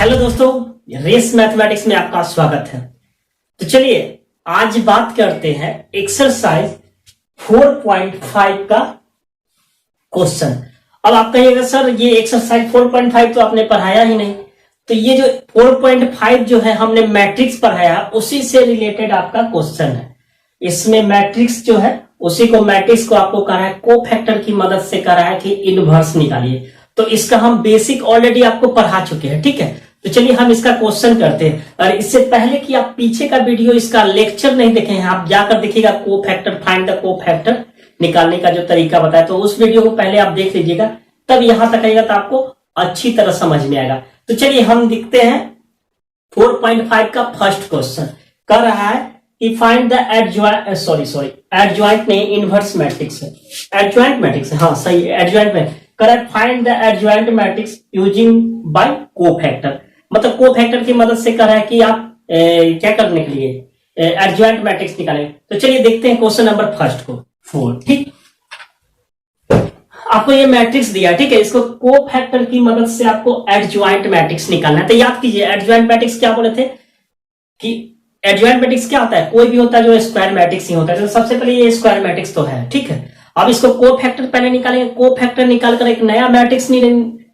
Hello दोस्तों, race mathematics में आपका स्वागत है। तो चलिए आज बात करते हैं एक्सरसाइज 4.5 का क्वेश्चन। अब आप कहिएगा सर ये एक्सरसाइज 4.5 तो आपने पढ़ाया ही नहीं। तो ये जो 4.5 जो है हमने मैट्रिक्स पढ़ाया उसी से रिलेटेड आपका क्वेश्चन है। इसमें मैट्रिक्स जो है उसी को मैट्रिक्स को आपको कहा है कोफैक्टर की मदद से कहा है कि इनवर्स निकालिए। तो इसका हम बेसिक ऑलरेडी आपको पढ़ा चुके हैं, ठीक है। तो चलिए हम इसका क्वेश्चन करते हैं। और इससे पहले कि आप पीछे का वीडियो इसका लेक्चर नहीं देखे हैं, आप जाकर देखिएगा कोफैक्टर, फाइंड द कोफैक्टर निकालने का जो तरीका बताया, तो उस वीडियो को पहले आप देख लीजिएगा, तब यहां तक आएगा तो आपको अच्छी तरह समझ में आएगा। तो चलिए हम देखते हैं 4.5 का फर्स्ट क्वेश्चन। कर रहा है कि फाइंड द एडजॉइंट नहीं इनवर्स मैट्रिक्स है, एडजॉइंट मैट्रिक्स है, हाँ सही एडजॉइंट में correct. Find the adjoint matrix using by cofactor, मतलब कोफैक्टर की मदद से कर रहा है कि आप क्या करने के लिए एडजॉइंट मैट्रिक्स निकालेंगे। तो चलिए देखते हैं क्वेश्चन नंबर फर्स्ट को 4, ठीक। आपको ये मैट्रिक्स दिया, ठीक है, इसको कोफैक्टर की मदद से आपको एडजॉइंट मैट्रिक्स निकालना है। तो याद कीजिए एडजॉइंट मैट्रिक्स क्या बोले थे कि एडजॉइंट मैट्रिक्स क्या होता है, कोई भी होता है जो स्क्वायर मैट्रिक्स ही होता है। तो सबसे पहले ये स्क्वायर मैट्रिक्स तो है, ठीक है। अब इसको कोफैक्टर पहले निकालेंगे, कोफैक्टर निकालकर एक नया मैट्रिक्स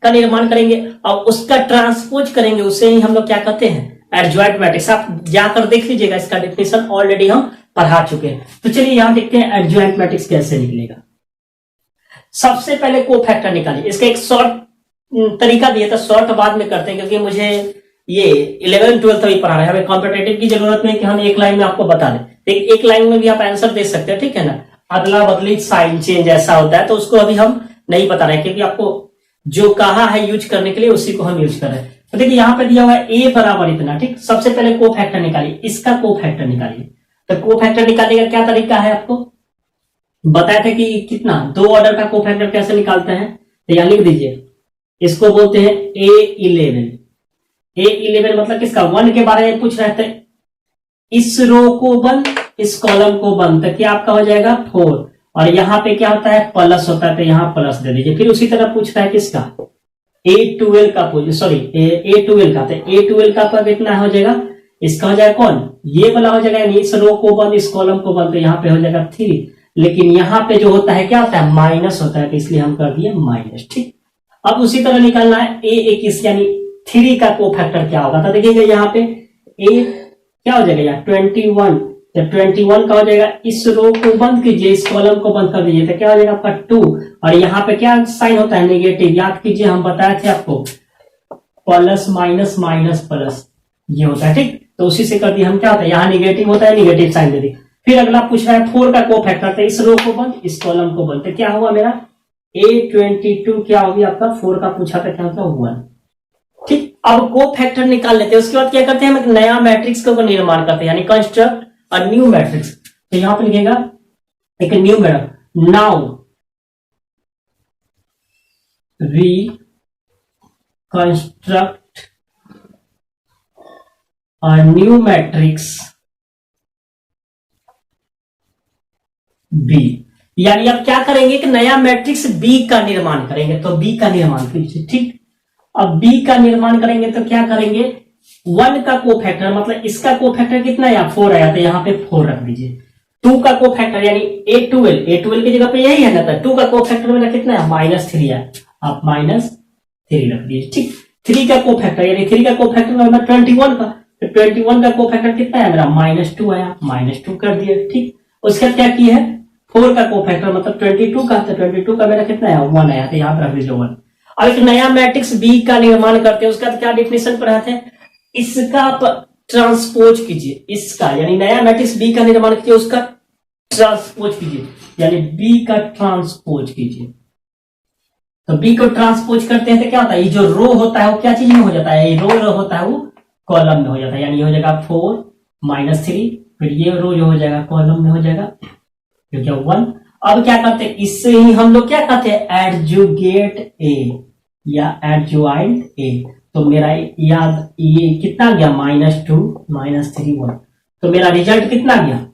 का निर्माण करेंगे और उसका ट्रांसपोज करेंगे, उसे ही हम लोग क्या कहते हैं एडजॉइंट मैट्रिक्स। आप जाकर देख लीजिएगा, इसका डेफिनेशन ऑलरेडी हम पढ़ा चुके हैं। तो चलिए यहां देखते हैं एडजॉइंट मैट्रिक्स कैसे निकलेगा। सबसे पहले कोफैक्टर निकालिए। इसका एक शॉर्ट तरीका दिया था, शॉर्ट बाद में करते हैं क्योंकि मुझे ये 11 12 अभी पढ़ा रहे हैं, हमें कॉम्पिटेटिव की जरूरत नहीं कि हम एक लाइन में आपको बता दें। एक लाइन में भी आप आंसर दे सकते हैं, ठीक है ना। अदला बदली साइन चेंज ऐसा होता है, तो उसको अभी हम नहीं बता रहे क्योंकि आपको जो कहा है यूज करने के लिए उसी को हम यूज कर रहे हैं। तो देखिए यहाँ पे दिया हुआ है a बराबर इतना, ठीक। सबसे पहले कोफैक्टर निकालिए, इसका कोफैक्टर निकालिए। तो कोफैक्टर निकालने का क्या तरीका है आपको बताया था कि कितना 2 ऑर्डर का कोफैक्टर कैसे निकालते हैं। तो यहाँ लिख दीजिए, इसको बोलते हैं A11। A11 मतलब किसका 1 के बारे में पूछ रहे थे। इस रो को बंद, इस कॉलम को बंद, तो क्या आपका हो जाएगा 4। और यहाँ पे क्या होता है प्लस होता है, तो यहाँ प्लस दे दीजिए। फिर उसी तरह पूछ रहा है किसका A12 का, सॉरी A12 का। तो A12 का आपका कितना हो जाएगा, इसका हो जाएगा कौन, ये वाला हो जाएगा, यानी इस रो को बंद, इस कॉलम को बंद, तो यहाँ पे हो जाएगा 3। लेकिन यहाँ पे जो होता है क्या होता है माइनस होता है, तो इसलिए हम कर दिए माइनस, ठीक। अब उसी तरह निकालना है A21 यानी 3 का कोफैक्टर क्या होगा। तो देखिएगा यहाँ पे A क्या हो जाएगा यहाँ 21, तो 21 का हो जाएगा, इस रो को बंद कीजिए, इस कॉलम को बंद कर दीजिए, तो क्या हो जाएगा आपका 2। और यहाँ पे क्या साइन होता है नेगेटिव, याद कीजिए हम बताए थे आपको प्लस माइनस माइनस प्लस ये होता है, ठीक। तो उसी से कर दिए हम, क्या होता है यहाँ नेगेटिव होता है, नेगेटिव साइन दे दी। फिर अगला पूछ रहा है 4 का कोफैक्टर, तो इस रो को बंद, इस कॉलम को बंद, तो क्या हुआ मेरा A22 क्या होगी आपका 4 का पूछा था, क्या होता है 1, ठीक। अब कोफैक्टर निकाल लेते हैं, उसके बाद क्या करते हैं हम एक नया मैट्रिक्स का निर्माण करते हैं, यानी कंस्ट्रक्ट अ न्यू मैट्रिक्स। तो यहां पर लिखेगा एक new matrix, now we construct a new matrix B, यानी अब क्या करेंगे एक नया मैट्रिक्स बी का निर्माण करेंगे। तो बी का निर्माण कीजिए, ठीक। अब बी का निर्माण करेंगे तो क्या करेंगे 1 का कोफैक्टर, मतलब इसका कोफैक्टर कितना है 4 आया, तो यहाँ पे 4 रख दीजिए। 2 का कोफैक्टर यानी A12 की जगह पे यही है ना, तो 2 का कोफैक्टर मेरा कितना है -3 है, आप -3 रख दीजिए, ठीक। 3 का कोफैक्टर यानी 3 का कोफैक्टर मतलब 21 का, तो 21 का कोफैक्टर कितना है मेरा -2 आया, -2 कर दिया, ठीक। उसके बाद क्या किया है 4 का कोफैक्टर मतलब 22 का, तो 22 का मेरा कितना है 1 आया, तो यहाँ पे रख दीजिए 1। अब एक नया मैट्रिक्स बी का निर्माण करते हैं, उसका क्या डिफिनेशन पढ़ाते हैं, इसका ट्रांसपोज कीजिए, इसका यानी नया मैट्रिक्स बी का निर्माण कीजिए, उसका ट्रांसपोज कीजिए, यानी बी का ट्रांसपोज कीजिए। तो बी को ट्रांसपोज करते हैं तो क्या होता है, ये जो रो होता है वो क्या चीज में हो जाता है, ये रो होता है वो कॉलम में हो जाता है, यानी ये हो जाएगा 4 -3, फिर ये रो जो हो जाएगा कॉलम में हो जाएगा क्योंकि 1। अब क्या करते हैं, इससे ही हम लोग क्या कहते हैं एडजुगेट ए या एडजॉइंट ए। तो मेरा याद ये कितना गया -2 -3 1, तो मेरा रिजल्ट कितना गया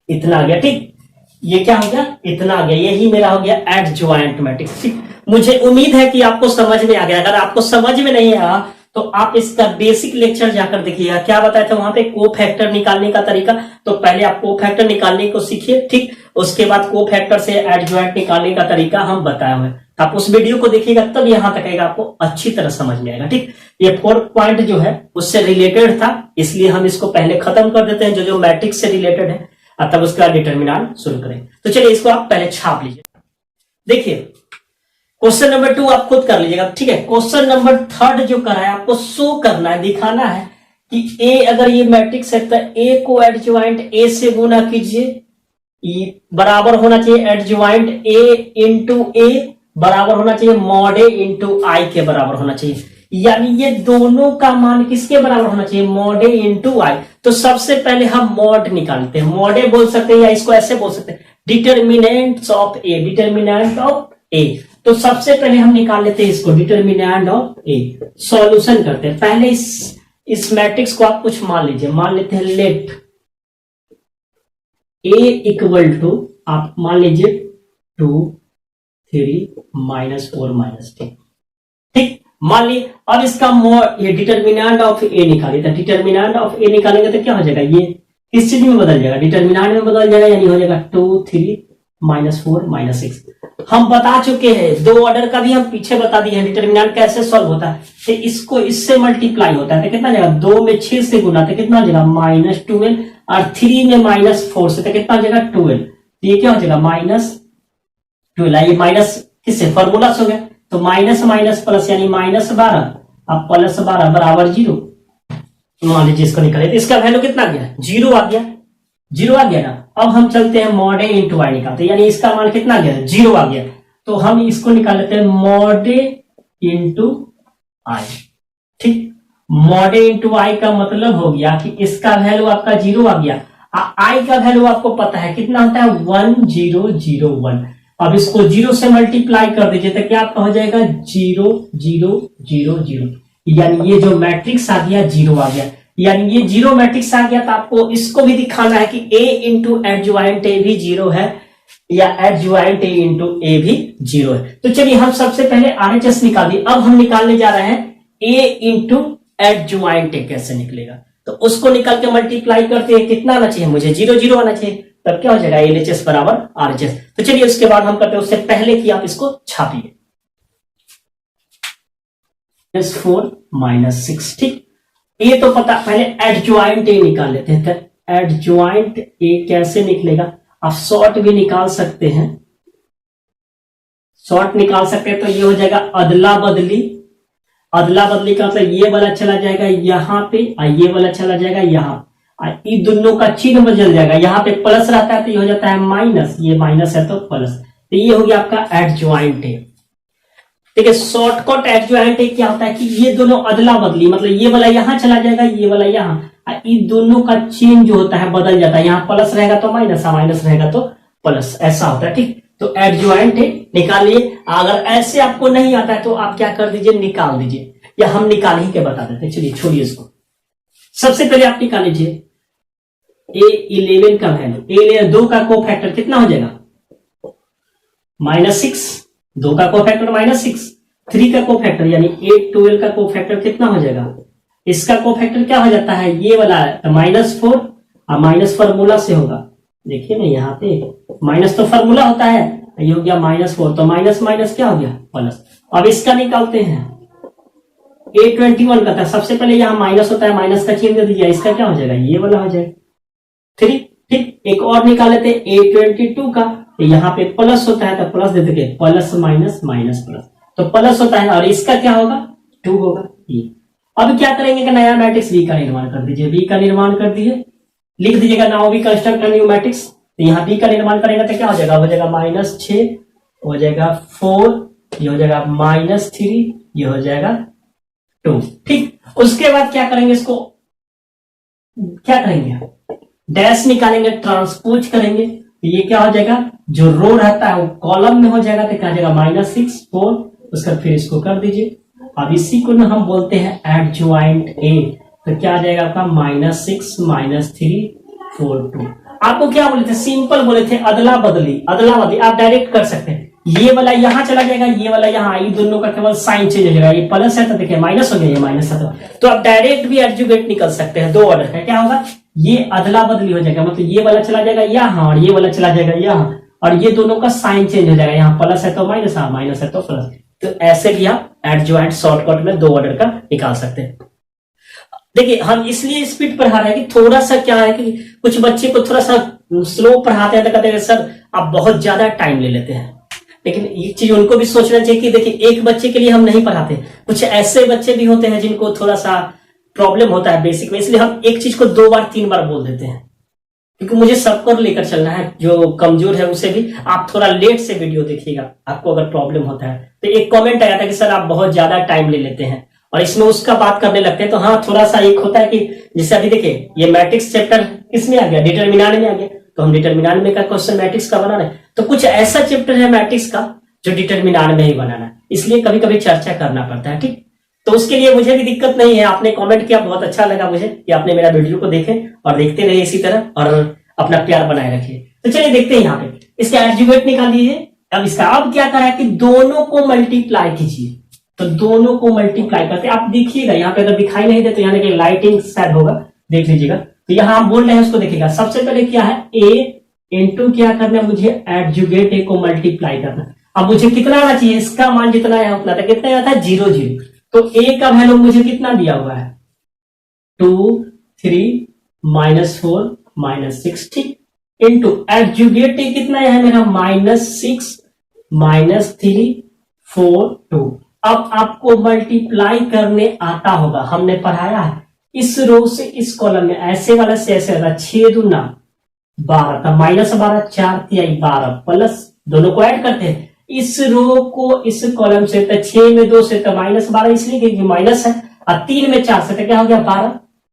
इतना आ गया, ठीक। ये क्या हो गया इतना आ गया, यही मेरा हो गया एडजॉइंट मैट्रिक्स, ठीक। मुझे उम्मीद है कि आपको समझ में आ गया। अगर आपको समझ में नहीं आया तो आप इसका बेसिक लेक्चर जाकर देखिएगा, क्या बताया था वहां पे को फैक्टर निकालने का तरीका। तो पहले आप को फैक्टर निकालने को सीखिए, ठीक, उसके बाद को फैक्टर से एडजॉइंट निकालने का तरीका हम बताए हुए, आप उस वीडियो को देखिएगा, तब यहां तक आएगा, आपको अच्छी तरह समझ में आएगा। ठीक, ये 4 पॉइंट जो है उससे रिलेटेड था, इसलिए हम इसको पहले खत्म कर देते हैं, जो मैट्रिक्स से रिलेटेड है, तब उसका डिटर्मिनेंट शुरू करें। तो चलिए इसको आप पहले छाप लीजिए। देखिए क्वेश्चन नंबर 2 आप खुद कर लीजिएगा, ठीक है। क्वेश्चन नंबर 3 जो करा है, आपको शो करना है, दिखाना है कि ए अगर ये मैट्रिक्स है तो ए को एडजॉइंट ए से गुना कीजिए, बराबर होना चाहिए एडजॉइंट ए इंटू ए, बराबर होना चाहिए मॉड ए इंटू आई के बराबर होना चाहिए, यानी ये दोनों का मान किसके बराबर होना चाहिए, मॉड ए इंटू आई। तो सबसे पहले हम मॉड निकालते हैं, मॉड ए बोल सकते हैं या इसको ऐसे बोल सकते हैं, determinants of a, determinant of a. तो सबसे पहले हम निकाल लेते हैं इसको, डिटर्मिनेंट ऑफ ए। सॉल्यूशन करते हैं, पहले इस मैट्रिक्स को आप कुछ मान लीजिए, मान लेते हैं लेट ए इक्वल टू, आप मान लीजिए 2 3 -4 -3, ठीक, मान ली। अब इसका ये डिटर्मिनेंट ऑफ ए निकालिए, तो डिटर्मिनेंट ऑफ ए निकालेंगे तो क्या हो जाएगा, ये किस चीज में बदल जाएगा, डिटर्मिनेंट में बदल जाएगा, यानी हो जाएगा 2 3 -4 -6। हम बता चुके हैं, 2 ऑर्डर का भी हम पीछे बता दिए हैं, डिटर्मिनेंट कैसे सॉल्व होता है। तो इसको इससे मल्टीप्लाई होता है तो कितना जाएगा, 2 में 6 से गुना तो कितना हो जाएगा -12, और 3 में -4 से तो कितना हो जाएगा 12। तो ये क्या हो जाएगा -12, ये माइनस किससे, फॉर्मूला से हो गया, तो माइनस माइनस प्लस यानी -12, अब +12 बराबर 0। मान लीजिए इसको निकाले तो इसका वैल्यू कितना गया, 0 आ गया, 0 आ गया ना। अब हम चलते हैं मॉड ए इंटू आई निकालते हैं, यानी इसका मान कितना गया, 0 आ गया। तो हम इसको निकाल लेते हैं मॉड ए इंटू आई, ठीक। मॉड ए इंटू आई का मतलब हो गया कि इसका वैल्यू आपका 0 आ गया, आई का वैल्यू आपको पता है कितना होता है 1001। अब इसको 0 से मल्टीप्लाई कर दीजिए तो क्या आपका हो जाएगा 0 0 0 0, यानी ये जो मैट्रिक्स आ गया 0 आ गया, यानी ये 0 मैट्रिक्स आ गया। तो आपको इसको भी दिखाना है कि a इंटू एडजॉइंट ए भी 0 है, या एडजॉइंट ए इंटू ए भी 0 है। तो चलिए हम सबसे पहले RHS निकाल दिए, अब हम निकालने जा रहे हैं a इंटू एडजॉइंट ए कैसे निकलेगा। तो उसको निकाल के मल्टीप्लाई करते हैं, कितना आना चाहिए मुझे, 0 0 आना चाहिए, तब क्या हो जाएगा LHS बराबर RHS। तो चलिए उसके बाद हम करते हैं, उससे पहले कि आप इसको छापिए, 4 -6, ठीक। ये तो पता, पहले एडजॉइंट ए निकाल लेते हैं। तो एडजॉइंट ए कैसे निकलेगा, आप शॉर्ट भी निकाल सकते हैं, शॉर्ट निकाल सकते हैं। तो ये हो जाएगा अदला बदली, अदला बदली का मतलब ये वाला चला जाएगा यहाँ पे, और ये वाला चला जाएगा यहाँ, ये दोनों का चिन्ह बदल जाएगा, यहाँ पे प्लस रहता है तो ये हो जाता है माइनस, ये माइनस है तो प्लस। तो ये हो गया आपका एडजॉइंट ए, ठीक है। शॉर्टकट एडजॉइंट ए क्या होता है कि ये दोनों अदला बदली, मतलब ये वाला यहाँ चला जाएगा, ये वाला यहाँ, इन दोनों का चिन्ह जो होता है बदल जाता है, यहाँ प्लस रहेगा तो माइनस, माइनस रहेगा तो प्लस, ऐसा होता है, ठीक। तो एडजॉइंट ए निकालिए। अगर ऐसे आपको नहीं आता है तो आप क्या कर दीजिए, निकाल दीजिए, या हम निकाल ही के बता देते हैं। चलिए छोड़िए इसको, सबसे पहले आप निकाल लीजिए A11 का वैल्यू, A11 2 का को फैक्टर कितना हो जाएगा -6, 2 का को फैक्टर -6, 3 का को फैक्टर यानी 8 12 का को फैक्टर कितना हो जाएगा, इसका को फैक्टर क्या हो जाता है, ये वाला -4, और माइनस फॉर्मूला से होगा, देखिए ना यहाँ पे माइनस तो फॉर्मूला होता है, ये हो गया -4, तो माइनस माइनस क्या हो गया प्लस। अब इसका निकालते हैं, A21 का था, सबसे पहले यहाँ माइनस होता है, माइनस का चिन्ह दे दीजिए, इसका क्या हो जाएगा, ये वाला हो जाएगा 3, ठीक। एक और निकाल लेते हैं A22 का, तो यहाँ पे प्लस होता है तो प्लस दे देंगे, प्लस माइनस माइनस प्लस, तो प्लस होता है, और इसका क्या होगा 2 होगा ये। अब क्या करेंगे कि नया मैट्रिक्स V का निर्माण कर दीजिए, V का निर्माण कर दीजिए, लिख दीजिएगा now we construct new matrix. तो यहाँ V का निर्माण करेंगे तो क्या हो जाएगा, हो जाएगा -6, हो जाएगा 4, ये हो जाएगा -3, ये हो जाएगा 2, ठीक। उसके बाद क्या करेंगे, इसको क्या करेंगे, डैश निकालेंगे, ट्रांसपोज करेंगे, तो ये क्या हो जाएगा, जो रो रहता है वो कॉलम में हो जाएगा, तो क्या हो जाएगा -6 4, उसका फिर इसको कर दीजिए। अब इसी को ना हम बोलते हैं एडजॉइंट ए, तो क्या आ जाएगा आपका -6 -3 4 2। आपको क्या बोले थे, सिंपल बोले थे, अदला बदली, अदला बदली आप डायरेक्ट कर सकते हैं। ये वाला यहाँ चला जाएगा, ये वाला यहाँ, ये दोनों का केवल साइन चेंज हो जाएगा। ये प्लस है तो देखिए माइनस हो गया, ये माइनस है तो आप डायरेक्ट भी एडजुगेट निकल सकते हैं। दो ऑर्डर का क्या होगा, ये अदला बदली हो जाएगा, मतलब ये वाला चला जाएगा यहाँ और ये वाला चला जाएगा यहाँ, और ये दोनों का साइन चेंज हो जाएगा, यहाँ प्लस है तो माइनस, हाँ माइनस है तो प्लस। तो ऐसे भी आप एडजॉइंट शॉर्टकट में दो ऑर्डर का निकाल सकते हैं। देखिए हम इसलिए स्पीड पढ़ा रहे हैं कि थोड़ा सा क्या है कि कुछ बच्चे को थोड़ा सा स्लो पढ़ाते हैं तो कहते हैं सर आप बहुत ज्यादा टाइम ले लेते हैं, लेकिन ये चीज उनको भी सोचना चाहिए कि देखिए एक बच्चे के लिए हम नहीं पढ़ाते, कुछ ऐसे बच्चे भी होते हैं जिनको थोड़ा सा प्रॉब्लम होता है बेसिक में, इसलिए हम एक चीज को 2 बार 3 बार बोल देते हैं, क्योंकि मुझे सबको लेकर चलना है। जो कमजोर है उसे भी आप थोड़ा लेट से वीडियो देखिएगा, आपको अगर प्रॉब्लम होता है। तो एक कमेंट आया था कि सर आप बहुत ज्यादा टाइम ले लेते हैं और इसमें उसका बात करने लगते हैं, तो हाँ थोड़ा सा एक होता है कि जैसे अभी देखिए ये मैट्रिक्स चैप्टर किसमें आ गया, डिटरमिनेंट में आ गया, तो हम डिटरमिनेंट में का क्वेश्चन मैट्रिक्स का बना रहे हैं, तो कुछ ऐसा चैप्टर है मैट्रिक्स का जो डिटरमिनेंट में ही बनाना है, इसलिए कभी कभी चर्चा करना पड़ता है, ठीक। तो उसके लिए मुझे भी दिक्कत नहीं है, आपने कमेंट किया बहुत अच्छा लगा मुझे कि आपने मेरा वीडियो को देखे और देखते रहे इसी तरह और अपना प्यार बनाए रखिए। तो चलिए देखते हैं यहाँ पे इसका एडजुगेट निकाल लीजिए। अब इसका अब क्या करा है कि दोनों को मल्टीप्लाई कीजिए, तो दोनों को मल्टीप्लाई करते आप देखिएगा, यहाँ पे अगर दिखाई नहीं दे तो यहाँ देखिए लाइटिंग शायद होगा, देख लीजिएगा। तो यहाँ हम बोल रहे हैं उसको देखिएगा, सबसे पहले क्या है ए इंटू क्या करना है मुझे एडजुगेट ए को मल्टीप्लाई करना। अब मुझे कितना आना चाहिए, इसका मान जितना है उतना था, कितना आता है 0 0, तो ए का वैल्यू मुझे कितना दिया हुआ है 2 3 -4 -6, ठीक, इंटू एडजुगेट ए कितना है मेरा -6 -3 4 2। अब आपको मल्टीप्लाई करने आता होगा, हमने पढ़ाया है इस रो से इस कॉलम में ऐसे वाला से ऐसे वाला 6 दूना 12 था, -12 4 तिहाई 12 प्लस दोनों को ऐड करते हैं, इस रो को इस कॉलम से तो 6 में 2 से तो -12 इसलिए क्योंकि माइनस है, और 3 में 4 से तो क्या हो गया 12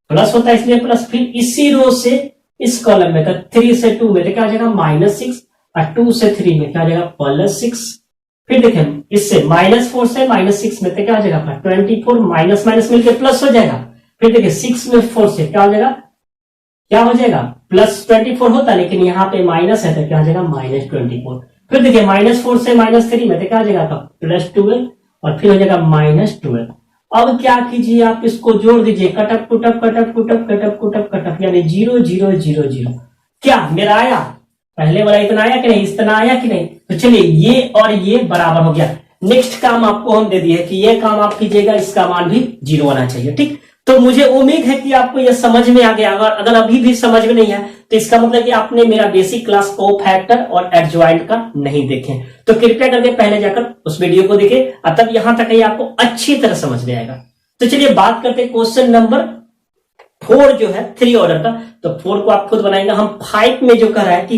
प्लस होता है इसलिए प्लस, फिर इसी रो से इस कॉलम में तो 3 से 2 में तो क्या हो जाएगा -6 और 2 से 3 में क्या हो जाएगा +6, फिर देखें इससे -4 से -6 में तो क्या हो जाएगा 24 माइनस माइनस मिलकर प्लस हो जाएगा, फिर देखिए 6 में 4 से क्या हो जाएगा, क्या हो जाएगा +24 होता, लेकिन यहाँ पे माइनस है तो क्या हो जाएगा -24, फिर देखिए -4 से -3 में तो क्या हो जाएगा +12 और फिर हो जाएगा -12। अब क्या कीजिए आप इसको जोड़ दीजिए, कटअप कुटअप कटअप कुटअप कटअप कुटअप कटअप यानी 0 0 0 0। क्या मेरा आया, पहले वाला इतना आया कि नहीं, इतना आया कि नहीं, तो चलिए ये और ये बराबर हो गया। नेक्स्ट काम आपको हम दे दिए कि ये काम आप कीजिएगा, इसका मान भी 0 आना चाहिए, ठीक। तो मुझे उम्मीद है कि आपको यह समझ में आ गया, अगर अभी भी समझ में नहीं है तो इसका मतलब कि आपने मेरा बेसिक क्लास कोफैक्टर और एडजॉइंट का नहीं देखे, तो कृपया करके पहले जाकर उस वीडियो को देखें और तब यहां तक ही आपको अच्छी तरह समझ में आएगा। तो चलिए बात करते हैं क्वेश्चन नंबर 4 जो है 3 ऑर्डर का, तो 4 को आप खुद बनाएंगे। हम 5 में जो कर रहा है कि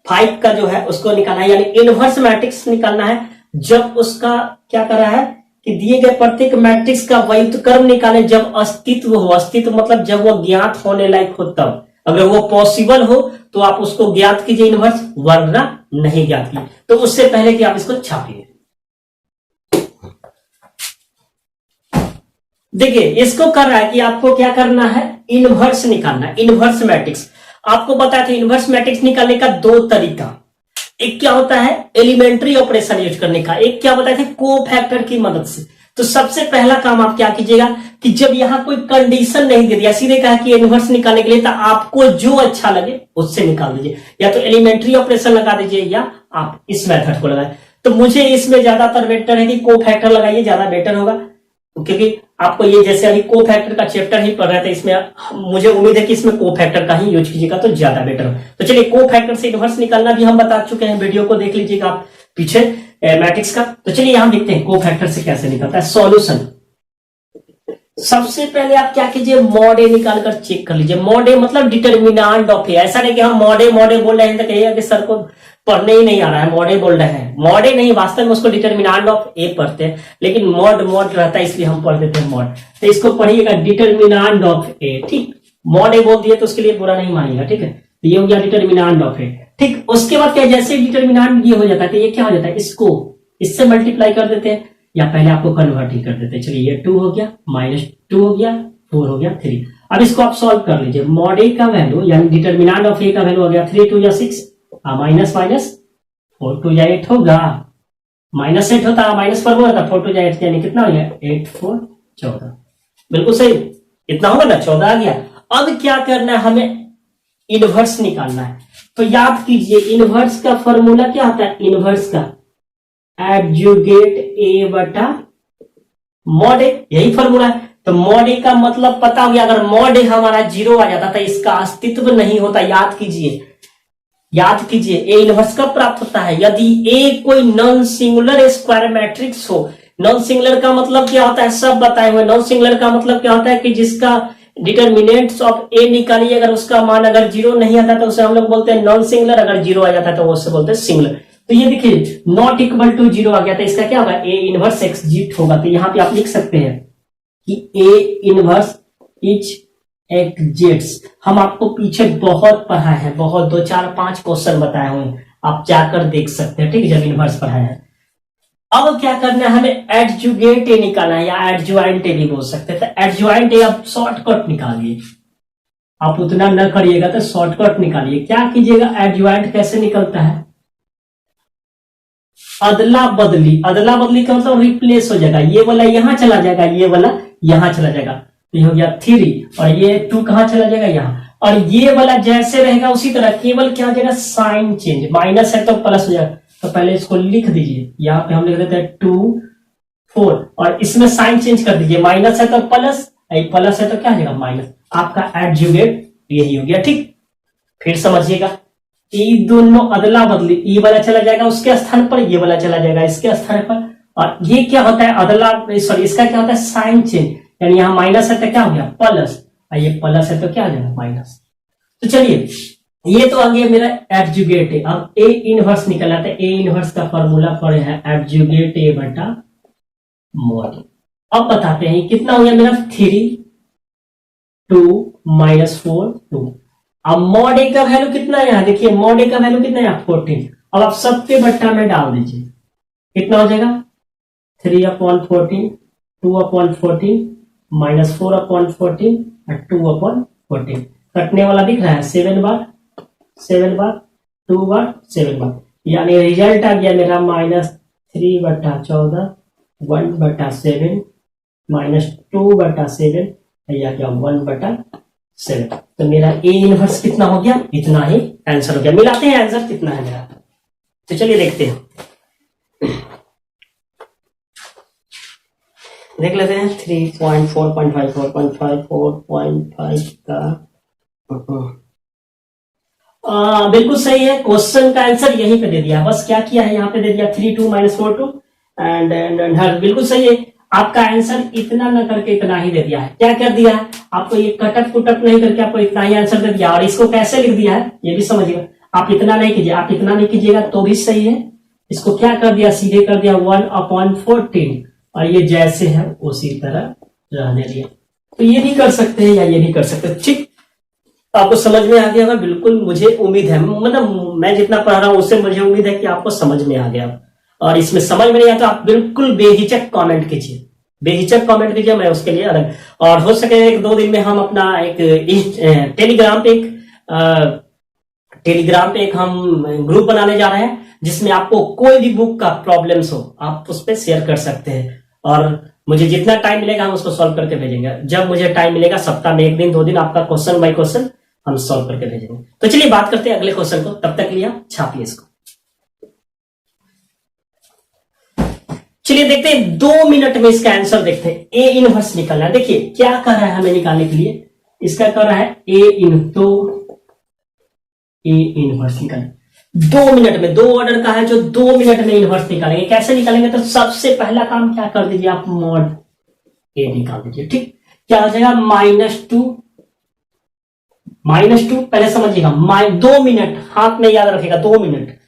5 का जो है उसको निकालना है, यानी इनवर्स मैट्रिक्स निकालना है, जब उसका क्या कर रहा है कि दिए गए प्रत्येक मैट्रिक्स का व्युत्क्रम निकाले जब अस्तित्व हो, अस्तित्व मतलब जब वो ज्ञात होने लायक हो, तब अगर वो पॉसिबल हो तो आप उसको ज्ञात कीजिए इनवर्स, वरना नहीं ज्ञात कीजिए। तो उससे पहले कि आप इसको छापिए, देखिए इसको कर रहा है कि आपको क्या करना है इनवर्स निकालना है, इनवर्स मैट्रिक्स। आपको बताया था इनवर्स मैट्रिक्स निकालने का 2 तरीका, एक क्या होता है एलिमेंट्री ऑपरेशन यूज करने का, एक क्या बताया था कोफैक्टर की मदद से। तो सबसे पहला काम आप क्या कीजिएगा कि जब यहां कोई कंडीशन नहीं दे दिया, सीधे कहा कि इनवर्स निकालने के लिए, तो आपको जो अच्छा लगे उससे निकाल दीजिए, या तो एलिमेंट्री ऑपरेशन लगा दीजिए या आप इस मेथड को लगाए। तो मुझे इसमें ज्यादातर बेटर है कि कोफैक्टर लगाइए, ज्यादा बेटर होगा, क्योंकि आपको ये जैसे अभी कोफैक्टर का चैप्टर ही पढ़ रहे थे, इसमें मुझे उम्मीद है कि इसमें कोफैक्टर का ही यूज कीजिएगा तो ज्यादा बेटर हो। तो चलिए कोफैक्टर से इनवर्स निकालना भी हम बता चुके हैं, वीडियो को देख लीजिएगा आप पीछे मैट्रिक्स का। तो चलिए यहां देखते हैं कोफैक्टर से कैसे निकलता है सॉल्यूशन। सबसे पहले आप क्या कीजिए मॉड ए निकाल कर चेक कर लीजिए, मॉड ए मतलब डिटरमिनेंट ऑफ ए। ऐसा नहीं कि हम मॉड ए बोल रहे हैं तो कहिएगा कि सर को पढ़ने ही नहीं आ रहा है, मॉड ए बोल रहे हैं, मॉड ए नहीं, वास्तव में उसको डिटरमिनेंट ऑफ ए पढ़ते हैं, लेकिन मॉड रहता है इसलिए हम पढ़ देते हैं मॉड। तो इसको पढ़िएगा डिटरमिनेंट ऑफ ए, ठीक। मॉड ए बोल दिए तो उसके लिए बुरा नहीं मानिएगा, ठीक है। तो ये हो गया डिटरमिनेंट ऑफ ए, ठीक। उसके बाद क्या, जैसे डिटरमिनेंट ये हो जाता है तो ये क्या हो जाता है, इसको इससे मल्टीप्लाई कर देते हैं, या पहले आपको कन्वर्ट ही कर देते हैं। चलिए ये 2 हो गया, -2 हो गया, 4 हो गया, 3। अब इसको आप सॉल्व कर लीजिए, मॉड ए का वैल्यू यानी डिटरमिनेंट ऑफ ए का वैल्यू हो गया 3 2 या 6, माइनस माइनस 4 2 या 8 होगा, -8 होता है, माइनस पर होता है 4 टू 8 यानी कितना हो गया 8 4 14। बिल्कुल सही, इतना होगा ना 14 आ गया। अब क्या करना है, हमें इनवर्स निकालना है। तो याद कीजिए इनवर्स का फॉर्मूला क्या होता है, इनवर्स का एडजुगेट ए बटा मॉड ए, यही फॉर्मूला है। तो मॉड ए का मतलब पता हो गया, अगर मॉड ए हमारा 0 आ जाता तो इसका अस्तित्व नहीं होता। याद कीजिए, याद कीजिए ए इनवर्स कब प्राप्त होता है, यदि ए कोई नॉन सिंगुलर स्क्वायर मैट्रिक्स हो। नॉन सिंगुलर का मतलब क्या होता है, सब बताए हुए। नॉन सिंगुलर का मतलब क्या होता है कि जिसका डिटर्मिनेंट्स ऑफ ए निकालिए, अगर उसका मान अगर 0 नहीं आता तो उसे हम लोग बोलते हैं नॉन सिंगुलर, अगर 0 आ जाता है तो उससे बोलते हैं सिंगुलर। तो ये देखिए नॉट इक्वल टू 0 आ गया, तो इसका क्या होगा, ए इनवर्स एग्जिट होगा। तो यहां पे आप लिख सकते हैं कि ए इनवर्स इज एग्जिट्स। हम आपको पीछे बहुत पढ़ा है, बहुत 2 4 5 क्वेश्चन बताए हुए, आप जाकर देख सकते हैं, ठीक है, जब इनवर्स पढ़ाया है। अब क्या करना है, हमें एडजुगेट ए निकालना है, या एडज्वाइंट ए भी बोल सकते हैं। तो एडज्वाइंट ए आप शॉर्टकट निकालिए, आप उतना न करिएगा तो शॉर्टकट निकालिए। क्या कीजिएगा, एडज्वाइंट कैसे निकलता है, अदला बदली। अदला बदली का मतलब रिप्लेस हो जाएगा, ये वाला यहां चला जाएगा, ये वाला यहां चला जाएगा, तो ये हो गया 3 और ये 2 कहां चला जाएगा, यहां। और ये वाला जैसे रहेगा उसी तरह, केवल क्या हो जाएगा, साइन चेंज, माइनस है तो प्लस हो जाएगा। तो पहले इसको लिख दीजिए, यहाँ पे हम लिख देते हैं 2 4 और इसमें साइन चेंज कर दीजिए, माइनस है तो प्लस, प्लस है तो क्या हो जाएगा माइनस। आपका एडजुगेट यही हो गया, ठीक। फिर समझिएगा, ये दोनों अदला बदली, ये वाला चला जाएगा उसके स्थान पर, ये वाला चला जाएगा इसके स्थान पर। और ये क्या होता है अदला, सॉरी इसका क्या होता है साइन चेंज, यानी यहाँ माइनस है तो क्या हो गया प्लस, और ये प्लस है तो क्या हो जाएगा माइनस। तो चलिए ये तो आ गया मेरा एडजुगेट ए। अब ए इनवर्स निकला था, ए इनवर्स का फॉर्मूला पड़े हैं एडजुगेट ए बटा मॉड। अब बताते हैं कितना हो गया मेरा 3 2 -4 2। अब मॉड ए का वैल्यू कितना है, यहाँ देखिए मॉड ए का वैल्यू कितना है 14। अब आप सबके बट्टा में डाल दीजिए, कितना हो जाएगा 3/14 2/14 -4/14 और 2/14। कटने वाला दिख रहा है 7 बार 7 बार 2 बार 7 बार, यानी रिजल्ट आ गया मेरा -3/14 1/7 -2/7 या क्या 1/7। तो मेरा ए इनवर्स कितना हो गया, इतना ही आंसर हो गया। मिलाते हैं आंसर कितना है मेरा, तो चलिए देखते हैं, देख लेते हैं 3.4.5 4.5 4.5 का बिल्कुल सही है। क्वेश्चन का आंसर यहीं पे दे दिया, बस क्या किया है यहाँ पे दे दिया 3 2 -4 2 एंड बिल्कुल सही है। आपका आंसर इतना न करके इतना ही दे दिया है। क्या कर दिया है आपको, ये कटअप कुटअप नहीं करके आपको इतना ही आंसर दे दिया। और इसको कैसे लिख दिया है ये भी समझिएगा, आप इतना नहीं कीजिए, आप इतना नहीं कीजिएगा तो भी सही है। इसको क्या कर दिया, सीधे कर दिया 1/14 और ये जैसे है उसी तरह रहने दिया। तो ये भी कर सकते हैं या ये भी कर सकते हैं, ठीक। आपको समझ में आ गया होगा, बिल्कुल मुझे उम्मीद है, मतलब मैं जितना पढ़ रहा हूं उससे मुझे उम्मीद है कि आपको समझ में आ गया। और इसमें समझ में नहीं आता आप बिल्कुल बेहिचक कमेंट कीजिए, बेहिचक कमेंट कीजिए, मैं उसके लिए अलग। और हो सके 1-2 दिन में हम अपना एक टेलीग्राम पे एक हम ग्रुप बनाने जा रहे हैं, जिसमें आपको कोई भी बुक का प्रॉब्लम्स हो आप उस पर शेयर कर सकते हैं। और मुझे जितना टाइम मिलेगा हम उसको सॉल्व करके भेजेंगे। जब मुझे टाइम मिलेगा सप्ताह में 1 दिन 2 दिन आपका क्वेश्चन बाय क्वेश्चन हम सॉल्व करके भेजेंगे। तो चलिए बात करते हैं अगले क्वेश्चन को, तब तक लिया छापिए इसको। चलिए देखते हैं 2 मिनट में इसका आंसर देखते हैं। ए इनवर्स निकलना है, देखिए क्या कर रहा है हमें निकालने के लिए, इसका कर रहा है ए इनवर्स निकालना 2 मिनट में, 2 ऑर्डर का है जो 2 मिनट में इनवर्स निकालेंगे। कैसे निकालेंगे, तो सबसे पहला काम क्या कर दीजिए आप मॉड ए निकाल दीजिए, ठीक। क्या हो जाएगा -2 पहले समझिएगा 2 मिनट हाथ में याद रखेगा, 2 मिनट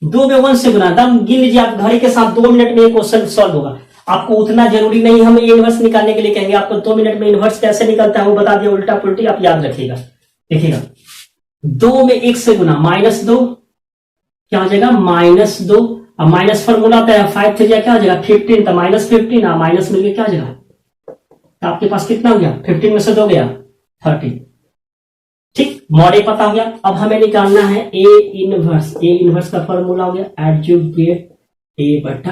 2 में 1 से गुना, दम गिन लीजिए आप घड़ी के साथ, 2 मिनट में ये क्वेश्चन सॉल्व होगा। आपको उतना जरूरी नहीं हम इनवर्स निकालने के लिए कहेंगे, आपको 2 मिनट में इनवर्स कैसे निकलता है वो बता दिया, उल्टा पुल्टी आप याद रखिएगा। देखिएगा 2 में 1 से गुना -2 क्या हो जाएगा -2, अब माइनस फॉर्मूला होता है 5 3 क्या हो जाएगा 15, तो -15 माइनस मिलकर क्या हो जाएगा, तो आपके पास कितना हो गया 15 में से 2 गया 30, ठीक। मॉड ए पता हो गया। अब हमें निकालना है ए इनवर्स। ए इनवर्स का फॉर्मूला हो गया एडजुगेट ए बटा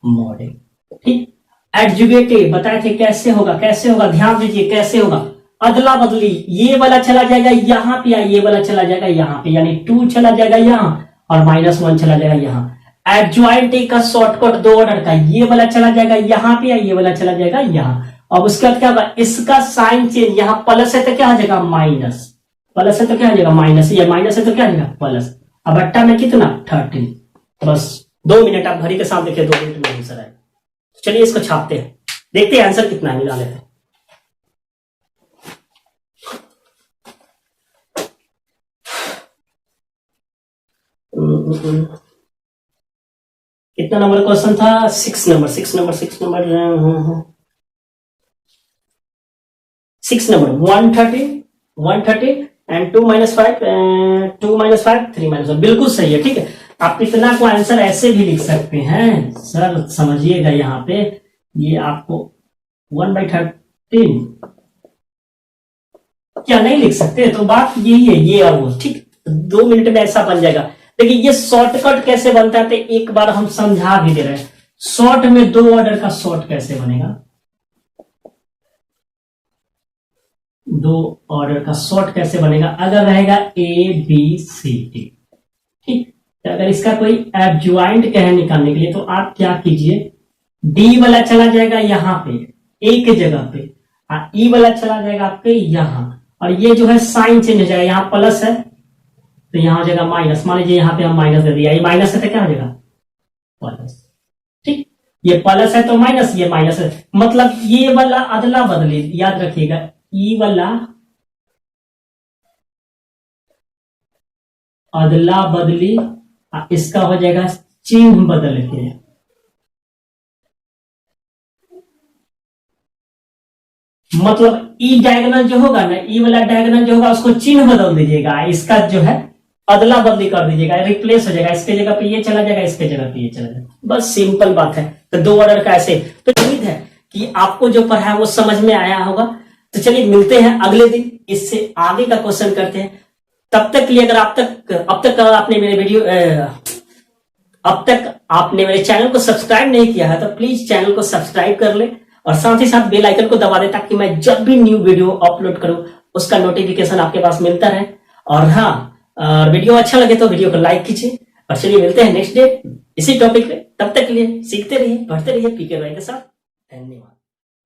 मॉडल। ठीक, एडजुगेटिव बताए थे कैसे होगा, कैसे होगा, ध्यान दीजिए कैसे होगा। अदला बदली, ये वाला चला जाएगा यहां पे, या ये वाला चला जाएगा यहां पे, यानी 2 चला जाएगा यहां और -1 चला जाएगा यहां। एडजॉइंट का शॉर्टकट 2 ऑर्डर का, ये वाला चला जाएगा यहां पे या ये वाला चला जाएगा यहां। अब उसके बाद क्या होगा, इसका साइन चेंज, यहां प्लस है तो क्या आ जाएगा माइनस, प्लस है तो क्या आ जाएगा माइनस, या माइनस है तो क्या आ जाएगा प्लस। अब अट्टा में कितना 13। बस 2 मिनट आप घड़ी के सामने देखिए, 2 मिनट में आंसर आएगा। चलिए इसको छापते हैं, देखते हैं आंसर कितना है, मिला लेते हैं। कितना नंबर क्वेश्चन था, 6 number 6 number 6 number 6 number 130 and 2 -5 2 -5 3 -1, बिल्कुल सही है। ठीक है, आप इतना को आंसर ऐसे भी लिख सकते हैं सर, समझिएगा यहाँ पे, ये आपको 1/13 क्या नहीं लिख सकते, तो बात यही है, ये और वो। ठीक, 2 मिनट में ऐसा बन जाएगा। देखिए ये शॉर्टकट कैसे बनता है, तो एक बार हम समझा भी दे रहे हैं। शॉर्ट में 2 ऑर्डर का शॉर्ट कैसे बनेगा, 2 ऑर्डर का शॉर्ट कैसे बनेगा, अगर रहेगा ABCD। ठीक, तो अगर इसका कोई एडजॉइंट कहे निकालने के लिए, तो आप क्या कीजिए, D वाला चला जाएगा यहाँ पे एक जगह पे, और E वाला चला जाएगा आपके यहाँ, और ये जो है साइन चेंज हो जाएगा, यहाँ प्लस है तो यहाँ हो जाएगा माइनस। मान लीजिए यहाँ पे हम माइनस दे दिया, ये माइनस है तो क्या हो जाएगा प्लस। ठीक, ये प्लस है तो माइनस, ये माइनस है, मतलब ये वाला अदला बदली, याद रखिएगा, ई वाला अदला बदली, इसका हो जाएगा चिन्ह बदल के, मतलब ई डायगोनल जो होगा ना, ई वाला डायगोनल जो होगा उसको चिन्ह बदल दीजिएगा, इसका जो है अदला बदली कर दीजिएगा, रिप्लेस हो जाएगा, इसके जगह पे ये चला जाएगा, इसके जगह पे ये चला जाएगा, बस सिंपल बात है। तो 2 ऑर्डर का ऐसे। तो उम्मीद है कि आपको जो पढ़ा है वो समझ में आया होगा। तो चलिए मिलते हैं अगले दिन, इससे आगे का क्वेश्चन करते हैं। तब तक के लिए अगर अब तक आपने मेरे चैनल को सब्सक्राइब नहीं किया है, तो प्लीज चैनल को सब्सक्राइब कर ले और साथ ही साथ बेल आइकन को दबा दे, ताकि मैं जब भी न्यू वीडियो अपलोड करूं उसका नोटिफिकेशन आपके पास मिलता रहे। और हाँ, वीडियो अच्छा लगे तो वीडियो को लाइक कीजिए। और चलिए मिलते हैं नेक्स्ट डे इसी टॉपिक पे, तब तक के लिए सीखते रहिए, पढ़ते रहिए पीके भाई के साथ। धन्यवाद।